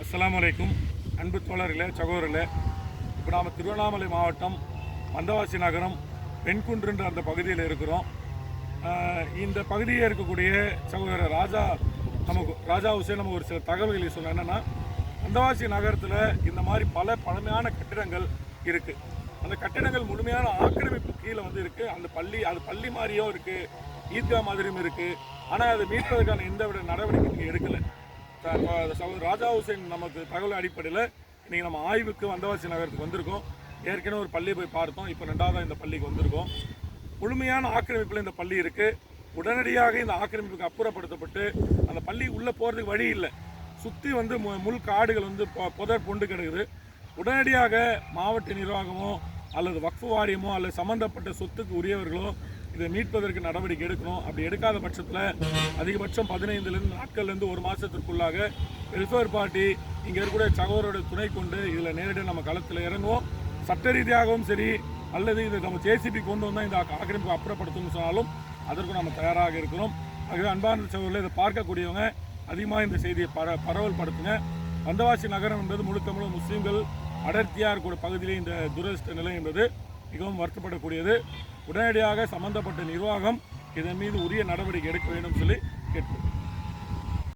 அஸ்ஸலாமு அலைக்கும். அன்பு தோழர்களே, சகோதரர்களே, இப்போ நாம் திருவண்ணாமலை மாவட்டம் வந்தவாசி நகரம் பெண்குன்றுன்ற அந்த பகுதியில் இருக்கிறோம். இந்த பகுதியில் இருக்கக்கூடிய சகோதரர் ராஜா ஹுசேன் நமக்கு ஒரு சில தகவல்களை சொன்ன என்னென்னா, வந்தவாசி நகரத்தில் இந்த மாதிரி பல பழமையான கட்டிடங்கள் இருக்குது. அந்த கட்டிடங்கள் முழுமையான ஆக்கிரமிப்பு கீழே இருக்குது. அந்த பள்ளி மாதிரியும் இருக்குது, ஈத்கா மாதிரியும் இருக்குது. ஆனால் அதை மீட்பதற்கான எந்த நடவடிக்கை எடுக்கலை. சகோதரர் ராஜா ஹுசேன் நமக்கு தகவல் அடிப்படையில் இன்றைக்கி நம்ம ஆய்வுக்கு வந்தவாசி நகரத்துக்கு வந்திருக்கோம். ஏற்கனவே ஒரு பள்ளியை போய் பார்த்தோம். இப்போ 2வது இந்த பள்ளிக்கு வந்திருக்கோம். முழுமையான ஆக்கிரமிப்பில் இந்த பள்ளி இருக்குது. உடனடியாக இந்த ஆக்கிரமிப்புக்கு அப்புறப்படுத்தப்பட்டு அந்த பள்ளி உள்ளே போகிறதுக்கு வழி இல்லை. சுற்றி முள் காடுகள் புதர் பொண்டு கிடக்குது. உடனடியாக மாவட்ட நிர்வாகமோ அல்லது வக்ஃபு வாரியமோ அல்லது சம்மந்தப்பட்ட சொத்துக்கு உரியவர்களோ இதை மீட்பதற்கு நடவடிக்கை எடுக்கணும். அப்படி எடுக்காத பட்சத்தில் அதிகபட்சம் 15 நாட்கள்லேருந்து 1 மாதத்திற்குள்ளாக வெல்ஃபேர் பார்ட்டி இங்கே இருக்கக்கூடிய சகோதரோட துணை கொண்டு இதில் நேரடியாக நம்ம களத்தில் இறங்குவோம். சட்ட ரீதியாகவும் சரி, அல்லது இதை நம்ம ஜேசிபி கொண்டு வந்தால் இந்த ஆக்கிரமிப்பு அப்புறப்படுத்தணும்னு சொன்னாலும் அதற்கும் நம்ம தயாராக இருக்கிறோம். ஆகவே அன்பான சகோதரர்கள், இதை பார்க்கக்கூடியவங்க அதிகமாக இந்த செய்தியை பரவல் படுத்துங்க. வந்தவாசி நகரம் என்பது முழுக்க முஸ்லீம்கள் அடர்த்தியாக இருக்கக்கூடிய பகுதியிலே இந்த துரதிர்ஷ்ட நிலை என்பது மிகவும் வருத்தப்படக்கூடியது. உடனடியாக சம்பந்தப்பட்ட நிர்வாகம் இதன் மீது உரிய நடவடிக்கை எடுக்க வேண்டும் சொல்லி கேட்கிறோம்.